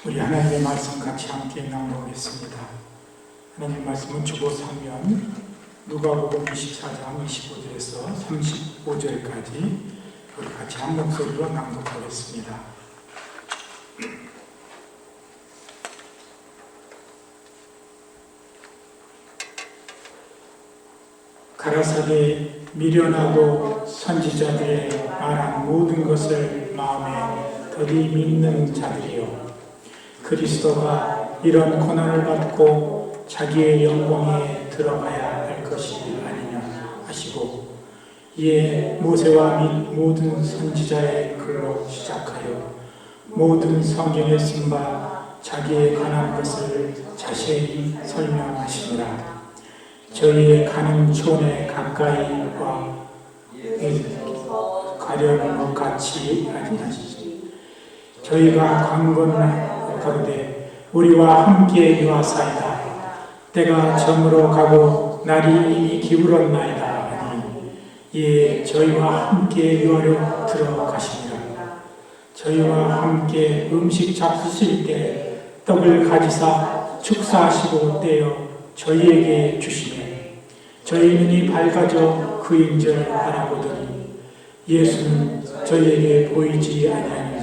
우리 하나님의 말씀 같이 함께 나누겠습니다. 하나님의 말씀은 주보 3면 누가복음 24장 25절에서 35절까지 우리 같이 한 목소리로 낭독하겠습니다. 가라사대 미련하고 선지자들의 말한 모든 것을 마음에 들이 믿는 자들이요, 그리스도가 이런 고난을 받고 자기의 영광에 들어가야 할 것이 아니냐 하시고, 이에 모세와 및 모든 선지자의 글로 시작하여 모든 성경에 쓴 바 자기의 관한 것을 자세히 설명하시니라. 저희의 가는 촌에 가까이와 가려는 것 같이 아니하시지. 저희가 강건하되 우리와 함께 유하사이다. 때가 저물어 가고 날이 이미 기울었나이다 하니, 이에 저희와 함께 유하려 들어가시니라. 저희와 함께 음식 잡수실 때 떡을 가지사 축사하시고 떼어 저희에게 주시매, 저희 눈이 밝아져 그 인절 바라보더니 예수는 저희에게 보이지 아니하니라.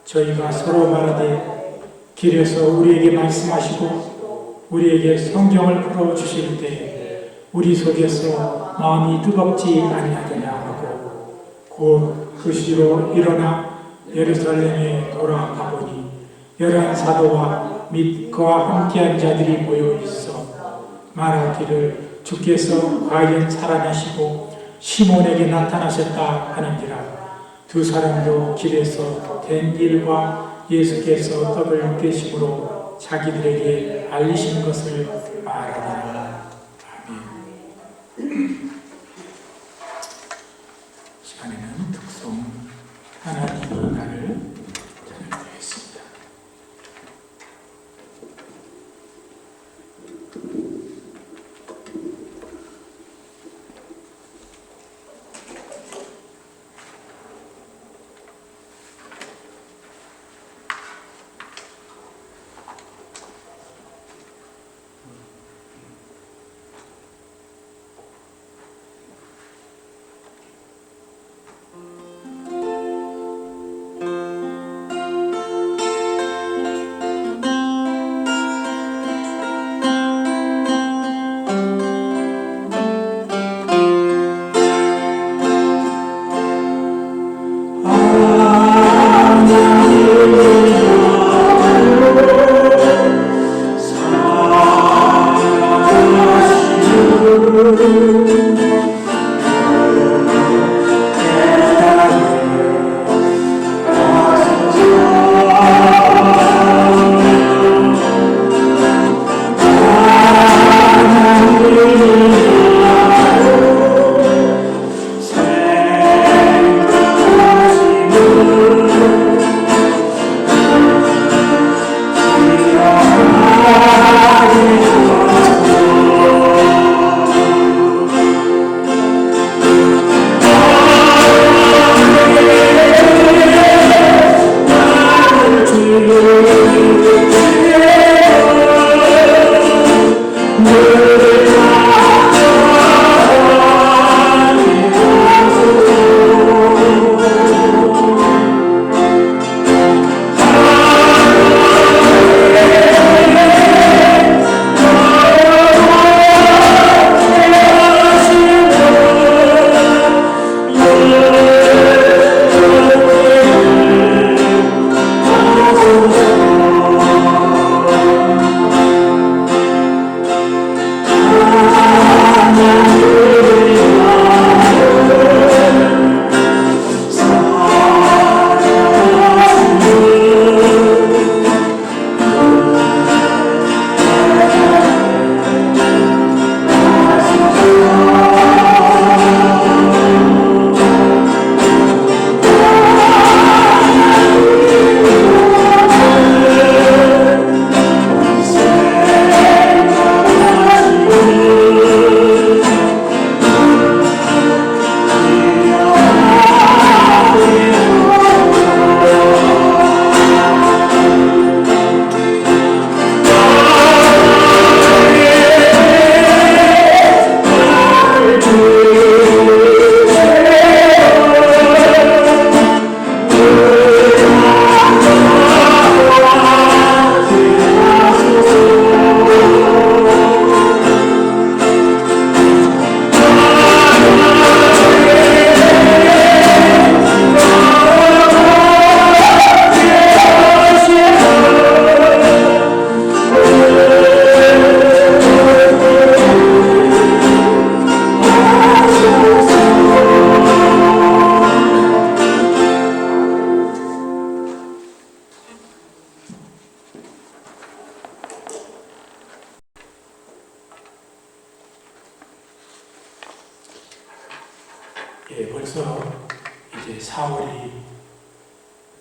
저희가 서로 말하되 길에서 우리에게 말씀하시고 우리에게 성경을 풀어주실 때 우리 속에서 마음이 뜨겁지 아니하더냐 하고, 곧 그 시로 일어나 예루살렘에 돌아가보니 11 사도와 및 그와 함께한 자들이 모여 있어 말하기를, 주께서 과연 살아나시고 시몬에게 나타나셨다 하는지라. 두 사람도 길에서 된 일과 예수께서 떡을 떼심으로 자기들에게 알리신 것을 말하니라. 아멘. 시간에는 특송 하나님이 나를 찬양하겠습니다.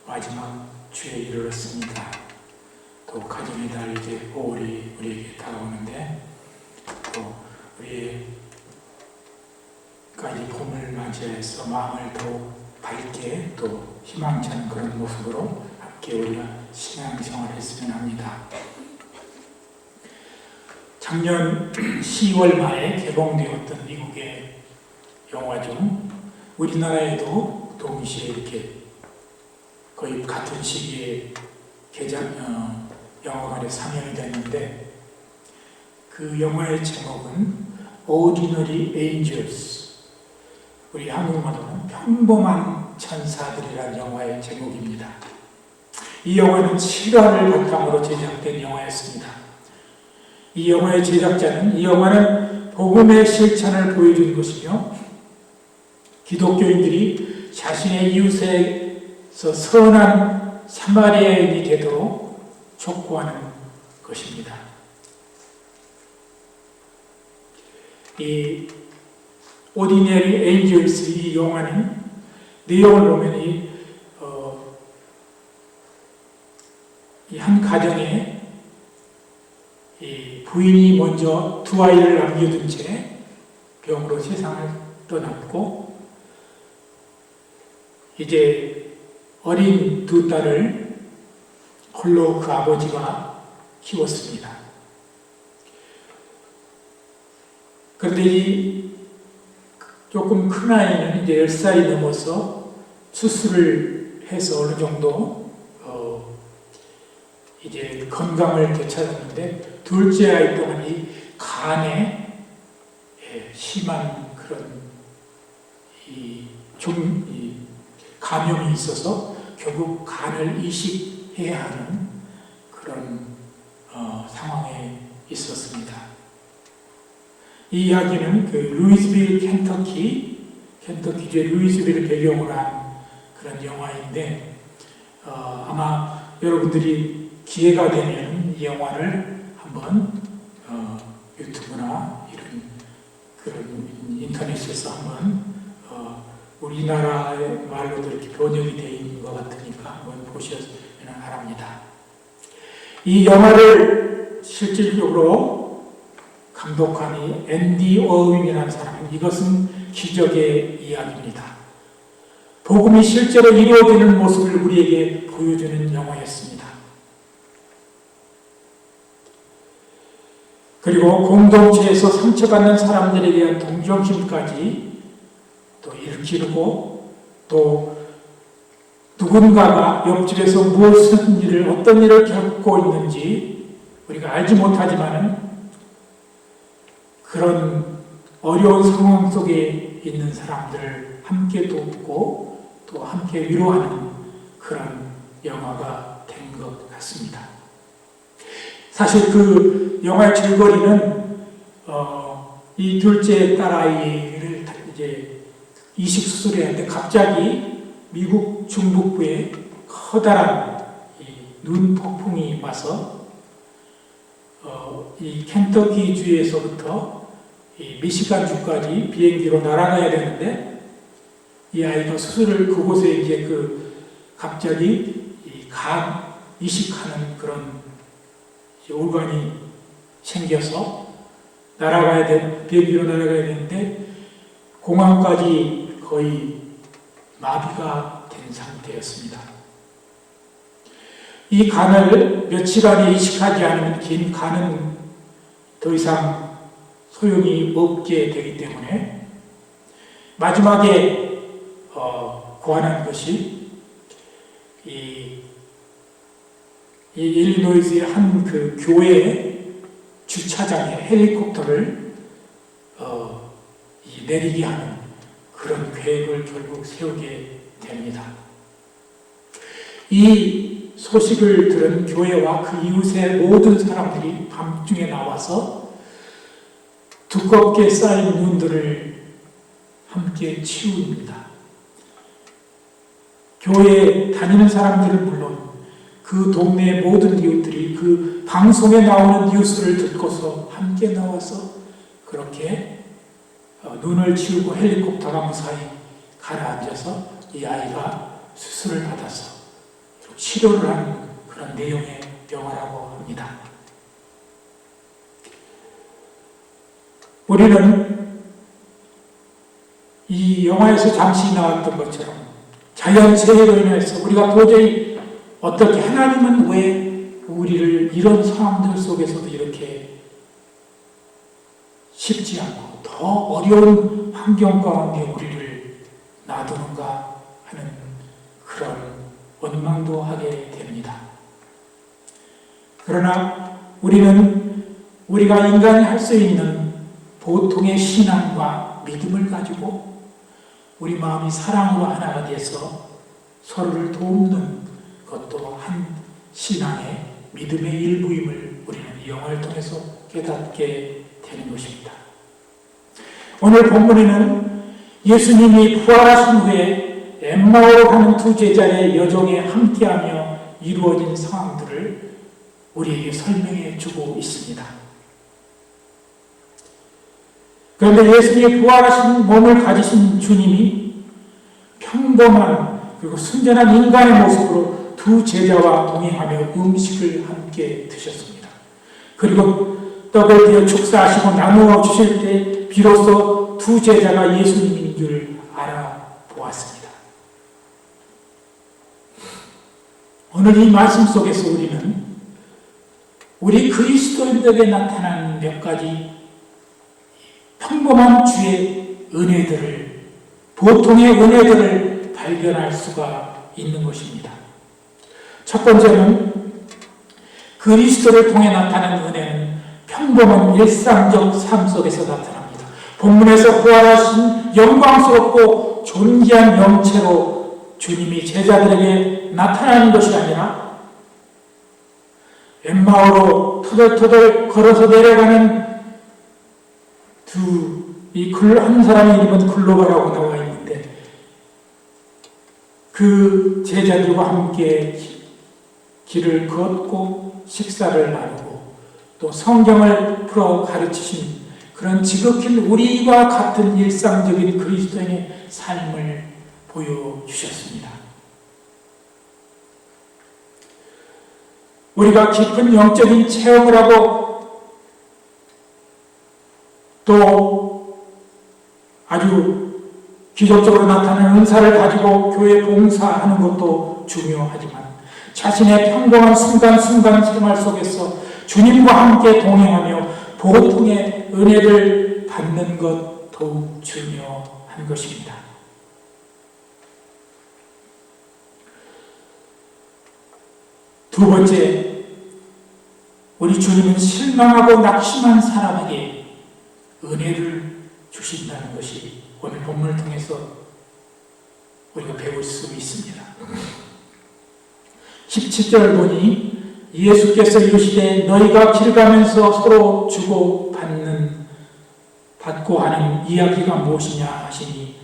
마지막 주에 이르렀습니다. 또 가정의 달 이제 5월이 우리에게 다가오는데 또 우리까지 봄을 맞이해서 마음을 더욱 밝게 또 희망찬 그런 모습으로 함께 우리가 신앙생활을 했으면 합니다. 작년 10월 말에 개봉되었던 미국의 영화 중 우리나라에도 동시에 이렇게 거의 같은 시기에 영화관에 상영이 됐는데 그 영화의 제목은 Ordinary Angels, 우리 한국말로는 평범한 천사들이라는 영화의 제목입니다. 이 영화는 실화를 바탕으로 제작된 영화였습니다. 이 영화의 제작자는 이 영화는 복음의 실천을 보여주는 것이며 기독교인들이 자신의 이웃에서 선한 사마리아인이 되도록 촉구하는 것입니다. 이 Ordinary Angels 이 영화는 내용을 보면 이 한 가정에 이 부인이 먼저 두 아이를 남겨둔 채 병으로 세상을 떠났고 이제 어린 두 딸을 홀로 그 아버지가 키웠습니다. 그런데 이 조금 큰 아이는 이제 10살이 넘어서 수술을 해서 어느 정도 이제 건강을 되찾았는데 둘째 아이 또한 이 간에 심한 그런 이 감염이 있어서 결국 간을 이식해야 하는 그런 상황에 있었습니다. 이 이야기는 그 루이스빌 켄터키주의 루이스빌을 배경으로 한 그런 영화인데 아마 여러분들이 기회가 되면 이 영화를 한번 유튜브나 이런 그런 인터넷에서 한번 우리나라의 말로도 이렇게 번역이 되어 있는 것 같으니까 한번 보셨으면 바랍니다. 이 영화를 실질적으로 감독한 이 앤디 어윈이라는 사람은 이것은 기적의 이야기입니다. 복음이 실제로 이루어지는 모습을 우리에게 보여주는 영화였습니다. 그리고 공동체에서 상처받는 사람들에 대한 동정심까지 또 일으키고 또 누군가가 옆집에서 무엇을 일을 어떤 일을 겪고 있는지 우리가 알지 못하지만은 그런 어려운 상황 속에 있는 사람들을 함께 돕고 또 함께 위로하는 그런 영화가 된 것 같습니다. 사실 그 영화의 줄거리는 이 둘째 딸아이를 이제 이식 수술해야 하는데 갑자기 미국 중북부에 커다란 눈 폭풍이 와서 이 켄터키 주에서부터 이 미시간 주까지 비행기로 날아가야 되는데 이 아이가 수술을 그곳에 이제 갑자기 간 이식하는 그런 organ이 생겨서 비행기로 날아가야 되는데 공항까지 거의 마비가 된 상태였습니다. 이 간을 며칠간에 이식하지 않으면 긴 간은 더 이상 소용이 없게 되기 때문에 마지막에 고안한 것이 이 일리노이즈의 한 그 교회 주차장에 헬리콥터를 내리게 하는 그런 계획을 결국 세우게 됩니다. 이 소식을 들은 교회와 그 이웃의 모든 사람들이 밤중에 나와서 두껍게 쌓인 눈들을 함께 치웁니다. 교회에 다니는 사람들은 물론 그 동네의 모든 이웃들이 그 방송에 나오는 뉴스를 듣고서 함께 나와서 그렇게 눈을 치우고 헬리콥터가 무사히 가라앉아서 이 아이가 수술을 받아서 치료를 하는 그런 내용의 영화라고 합니다. 우리는 이 영화에서 잠시 나왔던 것처럼 자연재해로 인해서 우리가 도저히 어떻게 하나님은 왜 우리를 이런 상황들 속에서도 이렇게 쉽지 않고 더 어려운 환경 가운데 우리를 놔두는가 하는 그런 원망도 하게 됩니다. 그러나 우리는 우리가 인간이 할 수 있는 보통의 신앙과 믿음을 가지고 우리 마음이 사랑으로 하나가 돼서 서로를 돕는 것도 한 신앙의 믿음의 일부임을 우리는 이 영화를 통해서 깨닫게 되는 것입니다. 오늘 본문에는 예수님이 부활하신 후에 엠마오로 가는 두 제자의 여정에 함께하며 이루어진 상황들을 우리에게 설명해 주고 있습니다. 그런데 예수님이 부활하신 몸을 가지신 주님이 평범한 그리고 순전한 인간의 모습으로 두 제자와 동행하며 음식을 함께 드셨습니다. 그리고 떡을 떼어 축사하시고 나누어 주실 때 비로소 두 제자가 예수님인 줄 알아보았습니다. 오늘 이 말씀 속에서 우리는 우리 그리스도인들에게 나타난 몇 가지 평범한 주의 은혜들을, 보통의 은혜들을 발견할 수가 있는 것입니다. 첫 번째는 그리스도를 통해 나타나는 은혜는 평범한 일상적 삶 속에서 나타납니다. 본문에서 부활하신 영광스럽고 존귀한 명체로 주님이 제자들에게 나타나는 것이 아니라 엠마오로 터덜터덜 걸어서 내려가는 한 사람의 이름은 글로바라고 나와 있는데 그 제자들과 함께 길을 걷고 식사를 나누고 또 성경을 풀어 가르치신 그런 지극히 우리와 같은 일상적인 그리스도인의 삶을 보여주셨습니다. 우리가 깊은 영적인 체험을 하고 또 아주 기적적으로 나타나는 은사를 가지고 교회 봉사하는 것도 중요하지만 자신의 평범한 순간순간 생활 속에서 주님과 함께 동행하며 보통의 은혜를 받는 것 더욱 중요한 것입니다. 두 번째, 우리 주님은 실망하고 낙심한 사람에게 은혜를 주신다는 것이 오늘 본문을 통해서 우리가 배울 수 있습니다. 17절 보니 예수께서 이르시되 너희가 길 가면서 서로 주고 받고 하는 이야기가 무엇이냐 하시니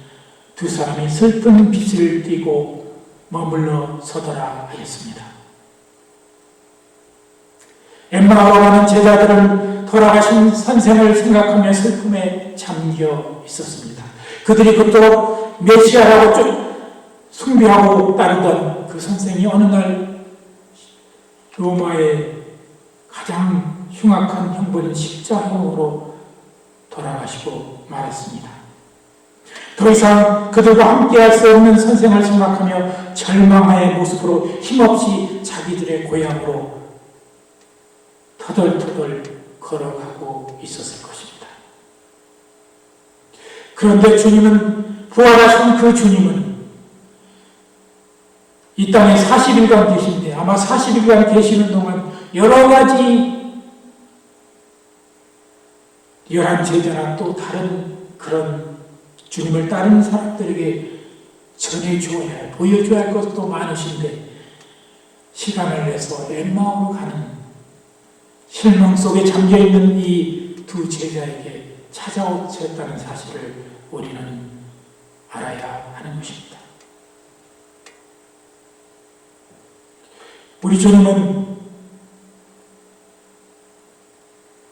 두 사람이 슬픈 빛을 띠고 머물러 서더라 하였습니다. 엠마오로 가는 제자들은 돌아가신 선생을 생각하며 슬픔에 잠겨 있었습니다. 그들이 그토록 메시아라고 쭉 숭배하고 따르던 그 선생이 어느 날 로마의 가장 흉악한 형벌인 십자형으로 돌아가시고 말았습니다. 더 이상 그들과 함께할 수 없는 선생을 생각하며 절망의 모습으로 힘없이 자기들의 고향으로 터덜터덜 걸어가고 있었을 것입니다. 그런데 주님은, 부활하신 그 주님은 이 땅에 40일간 계신데 아마 40일간 계시는 동안 여러 가지 11제자나 또 다른 그런 주님을 따르는 사람들에게 전해줘야 할, 보여줘야 할 것도 많으신데 시간을 내서 엠마오로 가는 실망 속에 잠겨있는 이 두 제자에게 찾아오셨다는 사실을 우리는 알아야 하는 것입니다. 우리 주님은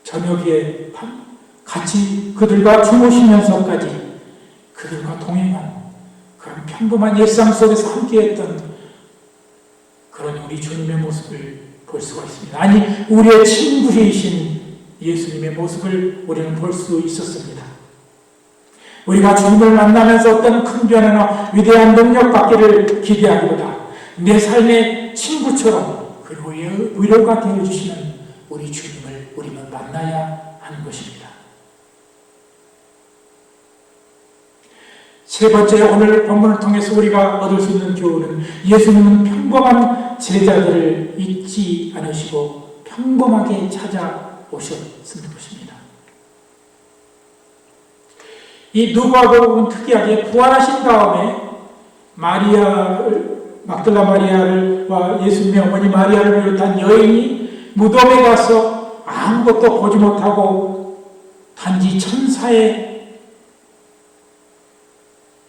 저녁에 같이 그들과 주무시면서까지 그들과 동행한 그런 평범한 일상 속에서 함께했던 그런 우리 주님의 모습을 볼 수가 있습니다. 아니, 우리의 친구이신 예수님의 모습을 우리는 볼 수 있었습니다. 우리가 주님을 만나면서 어떤 큰 변화나 위대한 능력 받기를 기대하기보다 내 삶의 친구처럼 그리고 위로가 되어주시는 우리 주님을 우리는 만나야 하는 것입니다. 세 번째, 오늘 본문을 통해서 우리가 얻을 수 있는 교훈은 예수님은 평범한 제자들을 잊지 않으시고 평범하게 찾아오셨을 것입니다. 이 누가복음은 특이하게 부활하신 다음에 막달라 마리아와 예수님의 어머니 마리아를 비롯한 여인이 무덤에 가서 아무것도 보지 못하고 단지 천사의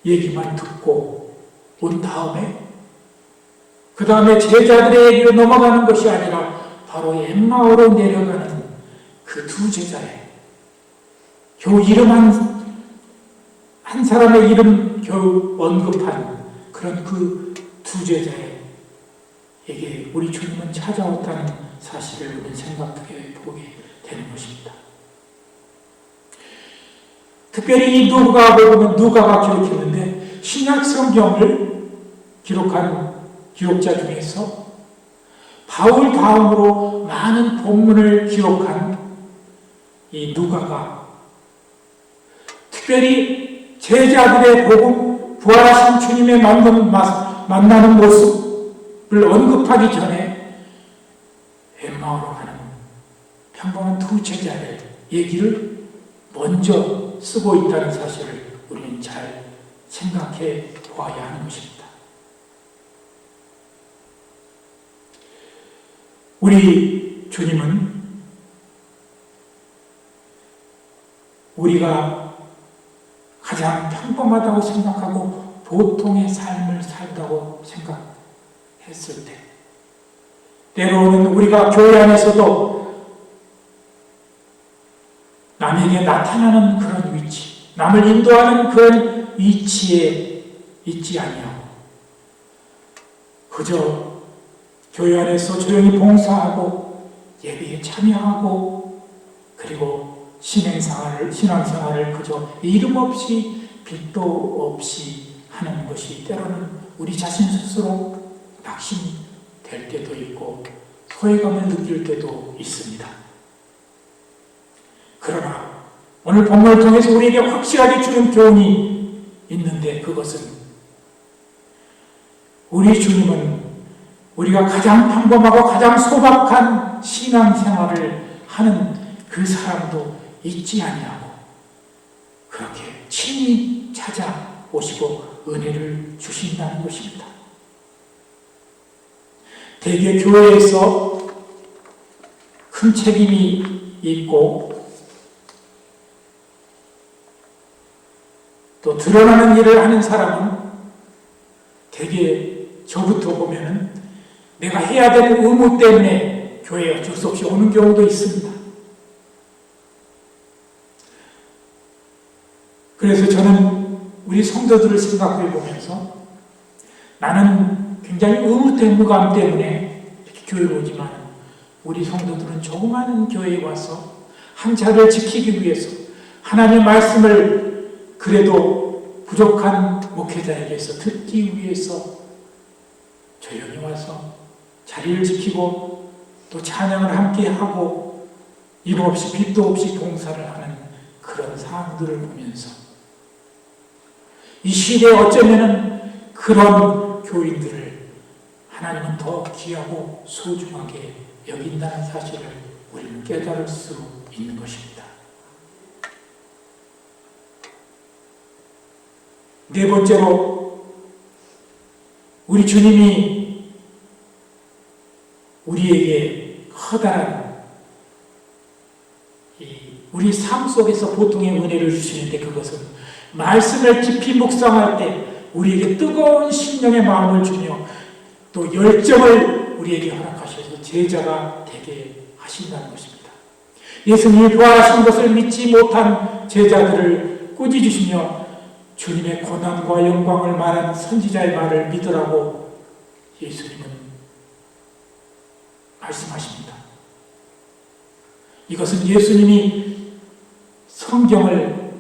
얘기만 듣고 온 다음에 그 다음에 제자들의 얘기로 넘어가는 것이 아니라 바로 엠마오로 내려가는 그 두 제자의 겨우 이름 한 사람의 이름 겨우 언급한 그런 그 두 제자에게 우리 주님은 찾아왔다는 사실을 우리는 생각해 보게 되는 것입니다. 특별히 이 누가복음은 누가가 기록했는데 신약 성경을 기록한 기록자 중에서 바울 다음으로 많은 본문을 기록한 이 누가가 특별히 제자들의 복음, 부활하신 주님의 만나는 모습을 언급하기 전에 엠마오로 가는 평범한 두 제자의 얘기를 먼저 쓰고 있다는 사실을 우리는 잘 생각해 보아야 하는 것입니다. 우리 주님은 우리가 가장 평범하다고 생각하고 보통의 삶을 살다고 생각했을 때 때로는 우리가 교회 안에서도 남에게 나타나는 그런 위치, 남을 인도하는 그런 위치에 있지 아니하고 그저 교회 안에서 조용히 봉사하고 예배에 참여하고 그리고 신앙생활을 그저 이름 없이 빛도 없이 하는 것이 때로는 우리 자신 스스로 낙심될 때도 있고 소외감을 느낄 때도 있습니다. 그러나 오늘 본문을 통해서 우리에게 확실하게 주는 교훈이 있는데 그것은 우리 주님은 우리가 가장 평범하고 가장 소박한 신앙생활을 하는 그 사람도 잊지 아니하고 그렇게 친히 찾아오시고 은혜를 주신다는 것입니다. 대개 교회에서 큰 책임이 있고 또 드러나는 일을 하는 사람은 대개 저부터 보면은 내가 해야 되는 의무 때문에 교회에 어쩔 수 없이 오는 경우도 있습니다. 그래서 저는 우리 성도들을 생각해 보면서 나는 굉장히 의무감 때문에 이렇게 교회로 오지만 우리 성도들은 조그마한 교회에 와서 한 자리를 지키기 위해서 하나님의 말씀을 그래도 부족한 목회자에게서 듣기 위해서 조용히 와서 자리를 지키고 또 찬양을 함께 하고 이름 없이 빛도 없이 봉사를 하는 그런 상황들을 보면서 이 시대에 어쩌면은 그런 교인들을 하나님은 더 귀하고 소중하게 여긴다는 사실을 우리는 깨달을 수 있는 것입니다. 네 번째로 우리 주님이 우리에게 커다란 우리 삶 속에서 보통의 은혜를 주시는데 그것은 말씀을 깊이 묵상할 때 우리에게 뜨거운 심령의 마음을 주며 또 열정을 우리에게 허락하셔서 제자가 되게 하신다는 것입니다. 예수님이 부활하신 것을 믿지 못한 제자들을 꾸짖으시며 주님의 고난과 영광을 말한 선지자의 말을 믿으라고 예수님은 말씀하십니다. 이것은 예수님이 성경을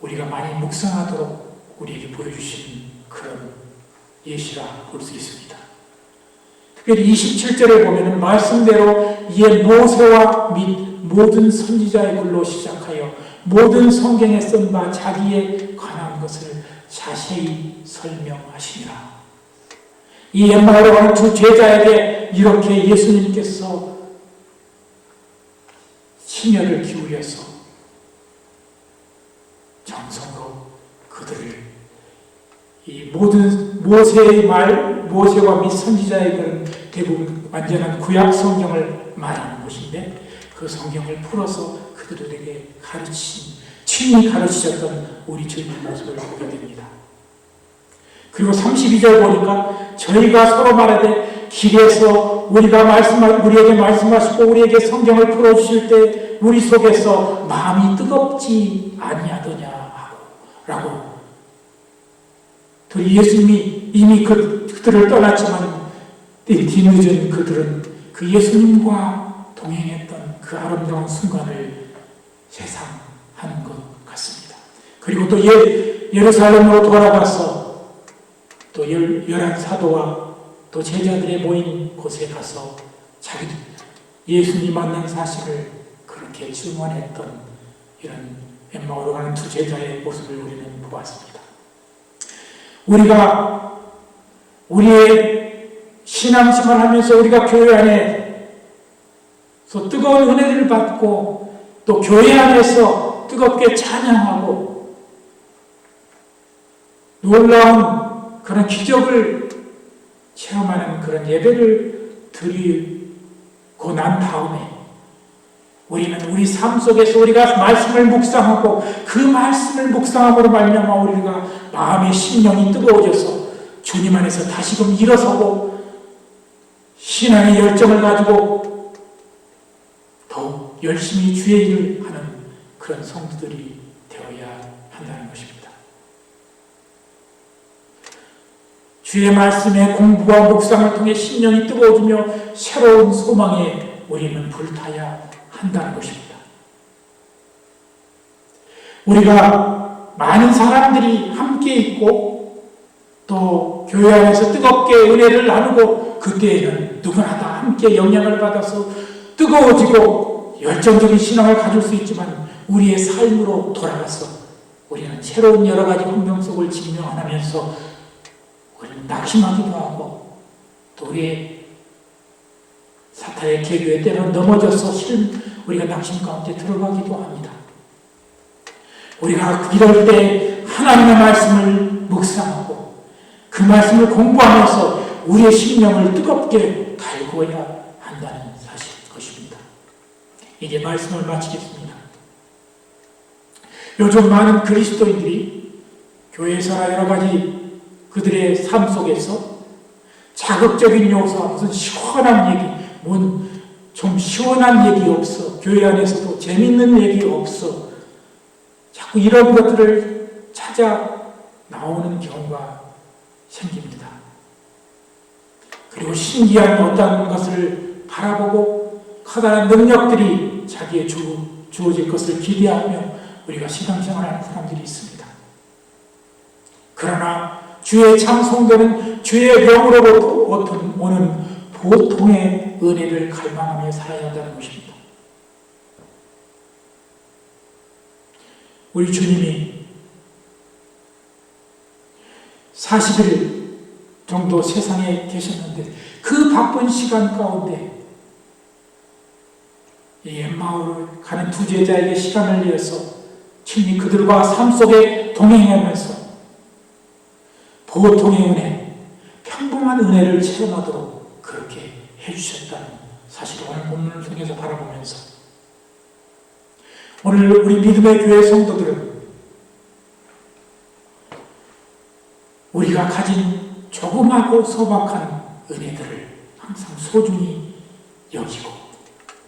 우리가 많이 묵상하도록 우리에게 보여주신 그런 예시라 볼 수 있습니다. 특별히 27절에 보면 말씀대로 이에 모세와 및 모든 선지자의 글로 시작하여 모든 성경에 쓴 바 자기에 관한 것을 자세히 설명하시니라. 이 엠마오로 가는 두 제자에게 이렇게 예수님께서 심혈을 기울여서 정성으로 그들을 이 모든 모세의 말, 모세와 및 선지자의 글은 대부분 완전한 구약 성경을 말하는 것인데 그 성경을 풀어서 그들에게 친히 가르치셨던 우리 주님의 모습을 보게 됩니다. 그리고 32절 보니까 저희가 서로 말하되 길에서 우리에게 말씀하시고 우리에게 성경을 풀어주실 때 우리 속에서 마음이 뜨겁지 아니하더냐 라고 예수님이 이미 그들을 떠났지만 뒤늦은 그들은 그 예수님과 동행했던 그 아름다운 순간을 세상하는 것 같습니다. 그리고 또 예루살렘으로 돌아가서 또 11사도와 또 제자들의 모인 곳에 가서 자기들 예수님 만난 사실을 그렇게 증언했던 이런 엠마오로 가는 두 제자의 모습을 우리는 보았습니다. 우리가 우리의 신앙생활을 하면서 우리가 교회 안에서 뜨거운 은혜를 받고 또 교회 안에서 뜨겁게 찬양하고 놀라운 그런 기적을 체험하는 그런 예배를 드리고 난 다음에 우리는 우리 삶 속에서 우리가 말씀을 묵상하고 그 말씀을 묵상함으로 말미암아 우리가 마음의 심령이 뜨거워져서 주님 안에서 다시금 일어서고 신앙의 열정을 가지고 더욱 열심히 주의 일을 하는 그런 성도들이 되어야 한다는 것입니다. 주의 말씀의 공부와 묵상을 통해 심령이 뜨거워지며 새로운 소망에 우리는 불타야 한다는 것입니다. 우리가 많은 사람들이 함께 있고 또 교회 안에서 뜨겁게 은혜를 나누고 그때에는 누구나 다 함께 영향을 받아서 뜨거워지고 열정적인 신앙을 가질 수 있지만 우리의 삶으로 돌아가서 우리는 새로운 여러 가지 hun명속을 직면하면서 우리는 낙심하기도 하고 또 우리의 사탄의 계교에 때로는 넘어져서 우리가 낙심 가운데 들어가기도 합니다. 우리가 이럴 때 하나님의 말씀을 묵상하고 그 말씀을 공부하면서 우리의 심령을 뜨겁게 달구어야 한다는 사실일 것입니다. 이제 말씀을 마치겠습니다. 요즘 많은 그리스도인들이 교회에서나 여러 가지 그들의 삶 속에서 자극적인 요소와 무슨 시원한 얘기, 좀 시원한 얘기 없어. 교회 안에서도 재밌는 얘기 없어. 자꾸 이런 것들을 찾아 나오는 경우가 생깁니다. 그리고 신기한 어떤 것을 바라보고 커다란 능력들이 자기의 주어질 것을 기대하며 우리가 신앙생활하는 사람들이 있습니다. 그러나 주의 참 성도는 주의 영으로부터 오는 보통의 은혜를 갈망하며 살아야 한다는 것입니다. 우리 주님이 40일 정도 세상에 계셨는데 그 바쁜 시간 가운데 이 엠마오로 가는 두 제자에게 시간을 내어서 친히 그들과 삶 속에 동행하면서 보통의 은혜, 평범한 은혜를 체험하도록 그렇게 해주셨다는 사실을 오늘 본문을 통해서 바라보면서 오늘 우리 믿음의 교회 성도들은 우리가 가진 조그마하고 소박한 은혜들을 항상 소중히 여기고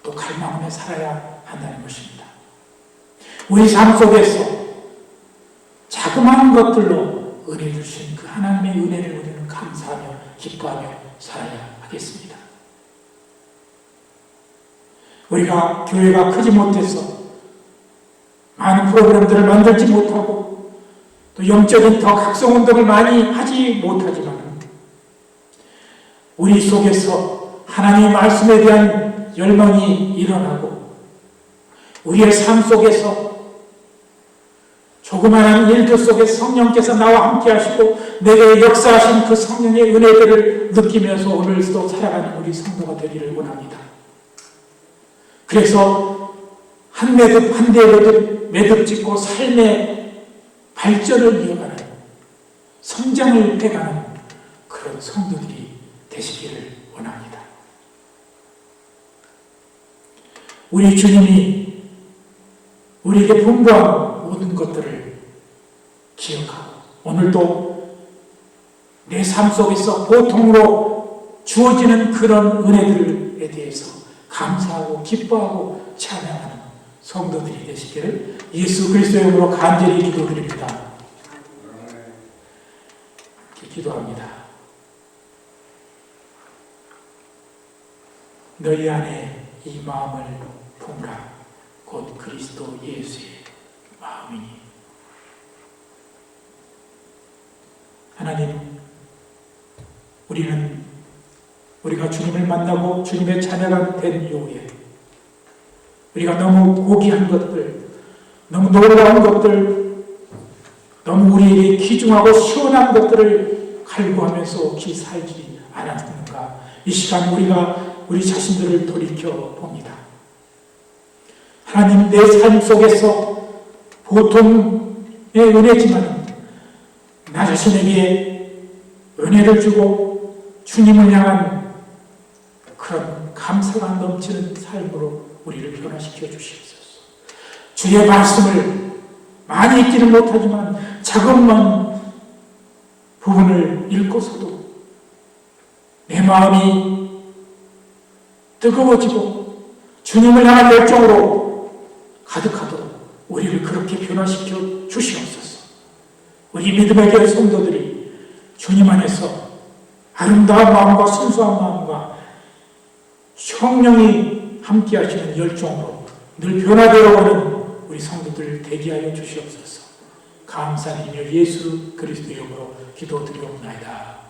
또 갈망하며 살아야 한다는 것입니다. 우리 삶 속에서 자그마한 것들로 은혜 주신 그 하나님의 은혜를 우리는 감사하며 기뻐하며 살아야 하겠습니다. 우리가 교회가 크지 못해서 많은 프로그램들을 만들지 못하고 또 영적인 더 각성운동을 많이 하지 못하지만 우리 속에서 하나님의 말씀에 대한 열망이 일어나고 우리의 삶 속에서 조그마한 일들 속에 성령께서 나와 함께 하시고 내게 역사하신 그 성령의 은혜들을 느끼면서 오늘도 살아가는 우리 성도가 되기를 원합니다. 그래서 한 매듭 한 대 매듭 짓고 삶의 발전을 이어가는 성장을 해가는 그런 성도들이 되시기를 원합니다. 우리 주님이 우리에게 풍부한 모든 것들을 기억하고 오늘도 내 삶 속에서 보통으로 주어지는 그런 은혜들에 대해서 감사하고 기뻐하고 찬양하는 성도들이 되시기를 예수 그리스도의 이름으로 간절히 기도드립니다. 기도합니다. 너희 안에 이 마음을 품으라. 곧 그리스도 예수의 마음이니. 하나님, 우리가 주님을 만나고 주님의 자녀가 된 이후에 우리가 너무 고귀한 것들, 너무 놀라운 것들, 너무 우리에게 귀중하고 시원한 것들을 갈구하면서 혹시 살지 않았는가. 이 시간 우리 자신들을 돌이켜 봅니다. 하나님, 내 삶 속에서 보통의 은혜지만 나 자신에게 은혜를 주고 주님을 향한 그런 감사가 넘치는 삶으로 우리를 변화시켜 주시옵소서. 주의 말씀을 많이 읽지는 못하지만 자그마한 부분을 읽고서도 내 마음이 뜨거워지고 주님을 향한 열정으로 가득하도록 우리를 그렇게 변화시켜 주시옵소서. 우리 믿음의 교회 성도들이 주님 안에서 아름다운 마음과 순수한 마음과 성령이 함께 하시는 열정으로 늘 변화되어가는 우리 성도들 되게 하여 주시옵소서. 감사드리며 예수 그리스도의 이름으로 기도드리옵나이다.